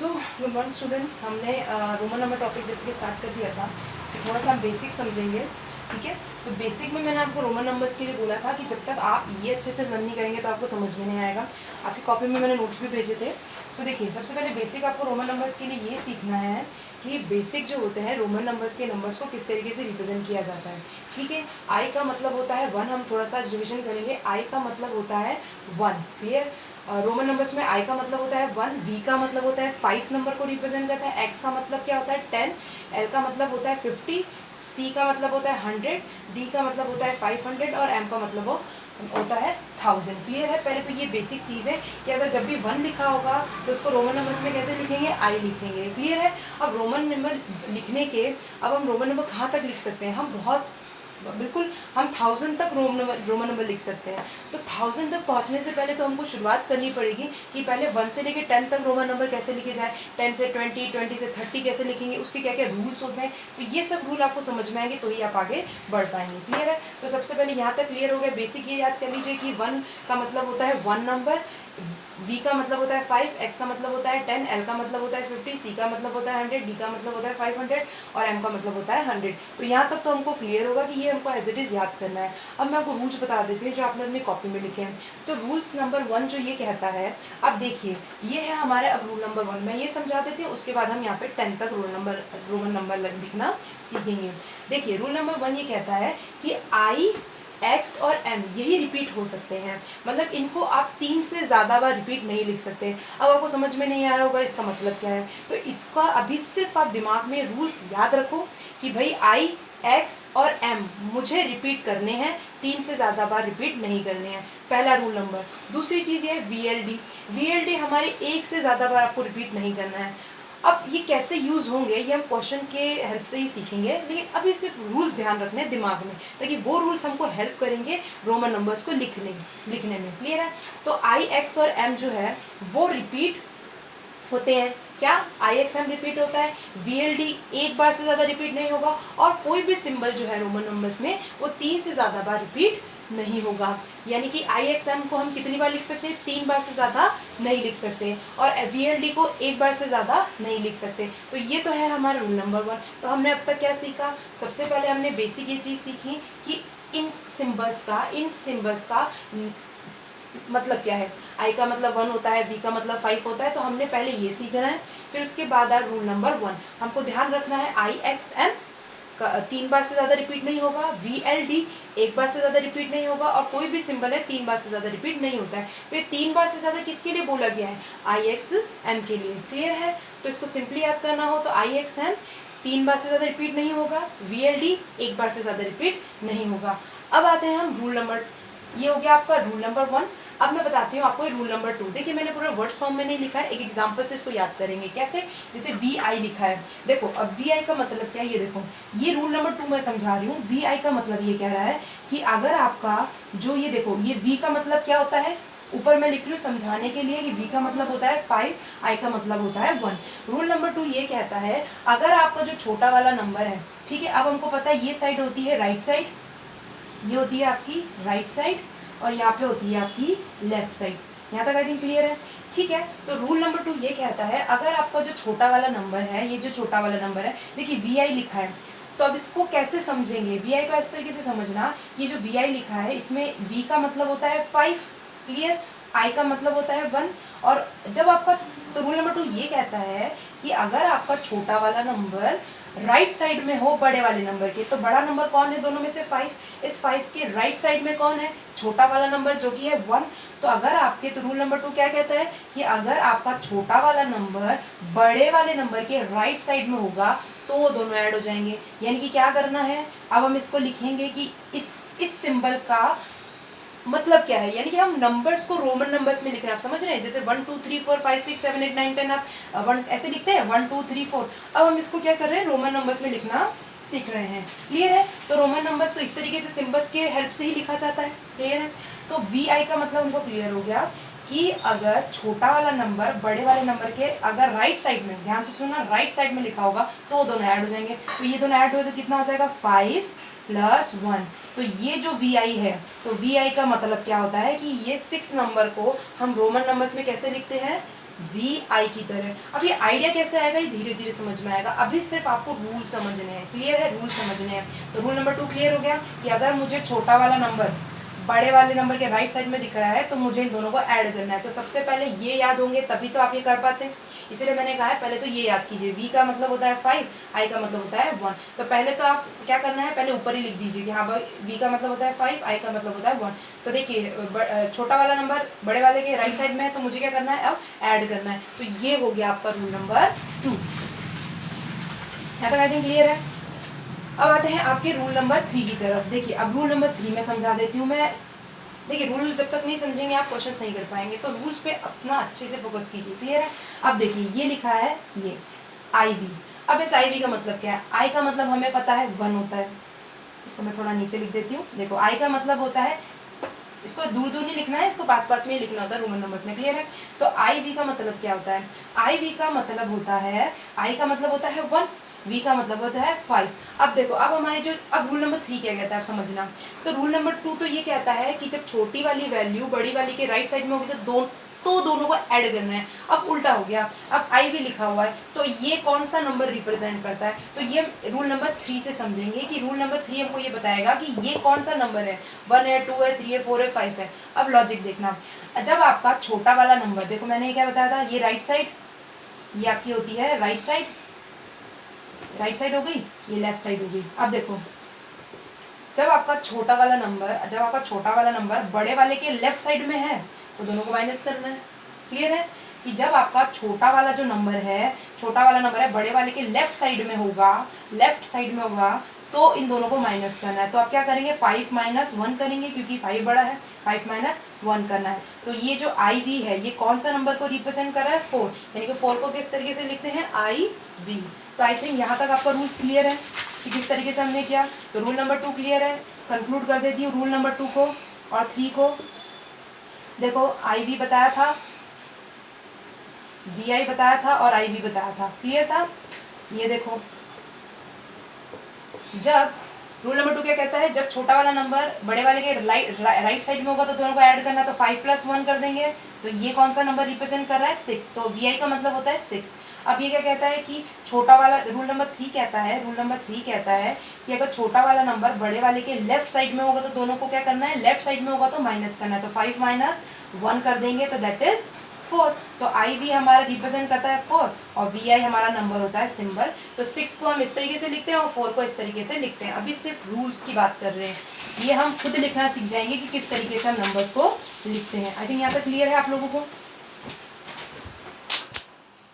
So good morning students, हमने Roman number topic जैसे कि स्टार्ट कर दिया था कि थोड़ा सा हम बेसिक समझेंगे। ठीक है, तो बेसिक में मैंने आपको रोमन नंबर्स के लिए बोला था कि जब तक आप ये अच्छे से लर्न नहीं करेंगे तो आपको समझ में नहीं आएगा। आपकी कॉपी में मैंने नोट्स भी भेजे थे। तो देखिए, सबसे पहले बेसिक आपको रोमन नंबर्स के लिए ये सीखना है कि बेसिक जो होते हैं रोमन नंबर्स के नंबर्स को किस तरीके से रिप्रेजेंट किया जाता है। ठीक है, आई का मतलब होता है वन, हम थोड़ा सा रिविजन करेंगे। आई का मतलब होता है वन, क्लियर। रोमन नंबर्स में आई का मतलब होता है वन, वी का मतलब होता है 5 नंबर को रिप्रेजेंट करता है, एक्स का मतलब क्या होता है 10, एल का मतलब होता है 50, सी का मतलब होता है 100, डी का मतलब होता है 500 और एम का मतलब होता है 1000। क्लियर है। पहले तो ये बेसिक चीज़ है कि अगर जब भी वन लिखा होगा तो उसको रोमन नंबर्स में कैसे लिखेंगे, आई लिखेंगे। क्लियर है। अब रोमन नंबर लिखने के, अब हम रोमन नंबर कहाँ तक लिख सकते हैं, हम बहुत बिल्कुल हम 1000 तक रोमन नंबर लिख सकते हैं। तो 1000 तक पहुंचने से पहले तो हमको शुरुआत करनी पड़ेगी कि पहले 1 से लेके 10 तक रोमन नंबर कैसे लिखे जाए, 10 से 20, 20 से 30 कैसे लिखेंगे, उसके क्या क्या रूल्स होते हैं। तो ये सब रूल आपको समझ में आएंगे तो ही आप आगे बढ़ पाएंगे। क्लियर है। तो सबसे पहले यहाँ तक क्लियर हो गया। बेसिक ये याद कर लीजिए कि 1 का मतलब होता है 1 नंबर, V का मतलब होता है 5, X का मतलब होता है 10, L का मतलब होता है 50, C का मतलब होता है 100, D का मतलब होता है 500 और M का मतलब होता है 100। तो यहाँ तक तो हमको क्लियर होगा कि ये हमको एज इट इज़ याद करना है। अब मैं आपको रूल्स बता देती हूँ जो आपने अपनी कॉपी में लिखे हैं। तो रूल्स नंबर 1 जो ये कहता है, अब देखिए ये है हमारे, अब रूल नंबर 1 मैं ये समझा देती हूँ, उसके बाद हम यहाँ पे 10 तक रोमन नंबर लिखना सीखेंगे। देखिए रूल नंबर 1 ये कहता है कि आई, एक्स और एम यही रिपीट हो सकते हैं, मतलब इनको आप 3 से ज़्यादा बार रिपीट नहीं लिख सकते। अब आपको समझ में नहीं आ रहा होगा इसका मतलब क्या है, तो इसका अभी सिर्फ आप दिमाग में रूल्स याद रखो कि भाई आई, एक्स और एम मुझे रिपीट करने हैं, 3 से ज़्यादा बार रिपीट नहीं करने हैं, पहला रूल नंबर। दूसरी चीज़ ये है V L D. V L D हमारे 1 से ज़्यादा बार आपको रिपीट नहीं करना है। अब ये कैसे यूज़ होंगे ये हम क्वेश्चन के हेल्प से ही सीखेंगे, लेकिन अभी सिर्फ रूल्स ध्यान रखने दिमाग में, ताकि वो रूल्स हमको हेल्प करेंगे रोमन नंबर्स को लिखने में। क्लियर है। तो आई, एक्स और एम जो है वो रिपीट होते हैं। क्या आई, एक्स, एम रिपीट होता है, वी एल डी एक बार से ज़्यादा रिपीट नहीं होगा, और कोई भी सिंबल जो है रोमन नंबर्स में वो 3 से ज़्यादा बार रिपीट नहीं होगा। यानी कि आई, एक्स, एम को हम कितनी बार लिख सकते हैं, 3 बार से ज़्यादा नहीं लिख सकते, और वी एल डी को 1 बार से ज़्यादा नहीं लिख सकते। तो ये तो है हमारा रूल नंबर 1। तो हमने अब तक क्या सीखा, सबसे पहले हमने बेसिक ये चीज़ सीखी कि इन सिम्बल्स का मतलब क्या है। आई का मतलब 1 होता है, बी का मतलब 5 होता है, तो हमने पहले ये सीखना है। फिर उसके बाद आया रूल नंबर 1, हमको ध्यान रखना है आई, एक्स, एम का 3 बार से ज़्यादा रिपीट नहीं होगा, वी एल डी 1 बार से ज़्यादा रिपीट नहीं होगा, और कोई भी सिंबल है 3 बार से ज़्यादा रिपीट नहीं होता है। तो ये 3 बार से ज़्यादा किसके लिए बोला गया है, आई, एक्स, एम के लिए। क्लियर है। तो इसको सिंपली याद करना हो तो आई, एक्स, एम 3 बार से ज़्यादा रिपीट नहीं होगा, वी एल डी 1 बार से ज़्यादा रिपीट नहीं होगा। अब आते हैं हम रूल नंबर, ये हो गया आपका रूल नंबर 1। अब मैं बताती हूँ आपको रूल नंबर 2। देखिए मैंने पूरा वर्ड्स फॉर्म में नहीं लिखा है, एक एग्जांपल से इसको याद करेंगे। कैसे, जैसे वी आई लिखा है, देखो अब वी आई का मतलब क्या है, ये देखो ये रूल नंबर 2 मैं समझा रही हूँ। वी आई का मतलब ये कह रहा है कि अगर आपका जो ये देखो, ये वी का मतलब क्या होता है, ऊपर मैं लिख रही हूँ समझाने के लिए कि वी का मतलब होता है 5, आई का मतलब होता है 1। रूल नंबर 2 ये कहता है अगर आपका जो छोटा वाला नंबर है, ठीक है, अब हमको पता है ये साइड होती है राइट साइड, ये होती है आपकी राइट साइड, और यहाँ पे होती है आपकी लेफ्ट साइड। यहाँ तक आई थिंक क्लियर है। ठीक है। तो रूल नंबर 2 ये कहता है अगर आपका जो छोटा वाला नंबर है, ये जो छोटा वाला नंबर है, देखिए वी आई लिखा है, तो अब इसको कैसे समझेंगे, वी आई को इस तरीके से समझना, ये जो वी आई लिखा है इसमें वी का मतलब होता है 5, क्लियर, आई का मतलब होता है 1, और जब आपका, तो रूल नंबर 2 ये कहता है कि अगर आपका छोटा वाला नंबर राइट साइड में हो बड़े वाले नंबर के, तो बड़ा नंबर कौन है दोनों में से 5, इस 5 के राइट साइड में कौन है, छोटा वाला नंबर जो कि है 1। तो अगर आपके, तो रूल नंबर 2 क्या कहता है कि अगर आपका छोटा वाला नंबर बड़े वाले नंबर के राइट साइड में होगा तो वो दोनों ऐड हो जाएंगे। यानी कि क्या करना है, अब हम इसको लिखेंगे कि इस सिंबल का मतलब क्या है, यानी कि हम नंबर्स को रोमन नंबर्स में लिख रहे हैं। आप समझ रहे हैं, जैसे 1 2 3 4 5 6 7 8 9 10 आप 1 ऐसे लिखते हैं, 1 2 3 4। अब हम इसको क्या कर रहे हैं, रोमन नंबर्स में लिखना सीख रहे हैं। क्लियर है। तो रोमन नंबर्स तो इस तरीके से सिंबल्स के हेल्प से ही लिखा जाता है। क्लियर है। तो वी आई का मतलब उनको क्लियर हो गया कि अगर छोटा वाला नंबर बड़े वाले नंबर के अगर राइट साइड में, ध्यान से सुनना, राइट साइड में लिखा होगा तो वो दोनों ऐड हो जाएंगे। तो ये दोनों ऐड हुए तो कितना हो जाएगा, 5 + 1। तो ये जो वी आई है, तो वी आई का मतलब क्या होता है कि ये 6 नंबर को हम रोमन नंबर्स में कैसे लिखते हैं, वी आई की तरह। अब ये आइडिया कैसे आएगा, ये धीरे धीरे समझ में आएगा, अभी सिर्फ आपको रूल समझने हैं। क्लियर है, रूल समझने हैं। तो रूल नंबर 2 क्लियर हो गया कि अगर मुझे छोटा वाला नंबर बड़े वाले नंबर के राइट साइड में दिख रहा है तो मुझे इन दोनों को ऐड करना है। तो सबसे पहले ये याद होंगे तभी तो आप ये कर पाते हैं, इसलिए मैंने कहा है पहले तो ये याद कीजिए। v का मतलब होता है 5, i का मतलब होता है 1। तो पहले तो आप क्या करना है, पहले ऊपर ही लिख दीजिए कि हाँ भाई v का मतलब होता है 5, i का मतलब होता है 1। तो देखिए छोटा वाला नंबर बड़े वाले के राइट साइड में है तो मुझे क्या करना है, अब ऐड करना है। तो ये हो गया आपका रूल नंबर 2। यहाँ तक आई थिंक क्लियर है। अब आते हैं आपके रूल नंबर 3 की तरफ। देखिए अब रूल नंबर 3 में समझा देती हूँ मैं। देखिए रूल जब तक नहीं समझेंगे आप क्वेश्चन नहीं कर पाएंगे, तो रूल्स पे अपना अच्छे से फोकस कीजिए। क्लियर है। अब देखिए ये लिखा है ये आई वी। अब इस आई वी का मतलब क्या है, आई का मतलब हमें पता है 1 होता है। इसको मैं थोड़ा नीचे लिख देती हूँ। देखो आई का मतलब होता है, इसको दूर दूर नहीं लिखना है, इसको पास पास में ही लिखना होता है रोमन नंबर्स में। क्लियर है। तो आई वी का मतलब क्या होता है, आई वी का मतलब होता है, आई का मतलब होता है 1, v का मतलब होता है 5। अब देखो अब हमारे जो अब रूल नंबर 3 क्या कहता है आप समझना। तो रूल नंबर 2 तो ये कहता है कि जब छोटी वाली वैल्यू बड़ी वाली के राइट साइड में होगी तो दोनों को ऐड करना है। अब उल्टा हो गया, अब आई भी लिखा हुआ है तो ये कौन सा नंबर रिप्रेजेंट करता है, तो ये रूल नंबर 3 से समझेंगे कि रूल नंबर 3 हमको ये बताएगा कि ये कौन सा नंबर है, 1 है, 2 है, 3 है, 4 है, 5 है। अब लॉजिक देखना, जब आपका छोटा वाला नंबर, देखो मैंने ये क्या बताया था, ये राइट साइड, ये आपकी होती है राइट साइड, राइट साइड हो गई, ये लेफ्ट साइड हो गई। अब देखो जब आपका छोटा वाला नंबर बड़े वाले के लेफ्ट साइड में है तो दोनों को माइनस करना है। क्लियर है कि जब आपका छोटा वाला नंबर है बड़े वाले के लेफ्ट साइड में होगा तो इन दोनों को माइनस करना है। तो आप क्या करेंगे, 5 माइनस 1 करेंगे क्योंकि 5 बड़ा है, 5 माइनस 1 करना है। तो ये जो आई वी है ये कौन सा नंबर को रिप्रेजेंट कर रहा है, 4, यानी कि 4 को किस तरीके से लिखते हैं, आई वी। तो आई थिंक यहाँ तक आपका रूल्स क्लियर है कि किस तरीके से हमने किया। तो रूल नंबर 2 क्लियर है, कंक्लूड कर देती हूँ रूल नंबर 2 को और 3 को। देखो आई वी बताया था, वी आई बताया था और आई वी बताया था, क्लियर था। ये देखो जब रूल नंबर 2 क्या कहता है, जब छोटा वाला नंबर बड़े वाले के राइट साइड में होगा तो दोनों को ऐड करना, तो 5 + 1 कर देंगे। तो ये कौन सा नंबर रिप्रेजेंट कर रहा है, 6। तो वी आई का मतलब होता है 6। अब ये क्या कहता है कि छोटा वाला, रूल नंबर 3 कहता है कि अगर छोटा वाला नंबर बड़े वाले के लेफ्ट साइड में होगा तो दोनों को क्या करना है, लेफ्ट साइड में होगा तो माइनस करना है। तो 5 माइनस 1 कर देंगे तो दैट इज 4। तो आई वी हमारा रिप्रेजेंट करता है 4 और वी आई हमारा नंबर होता है सिंबल। तो 6 को हम इस तरीके से लिखते हैं और 4 को इस तरीके से लिखते हैं। अभी सिर्फ रूल्स की बात कर रहे हैं, ये हम खुद लिखना सीख जाएंगे कि किस तरीके से हम नंबर्स को लिखते हैं। आई थिंक यहाँ तक क्लियर है आप लोगों को।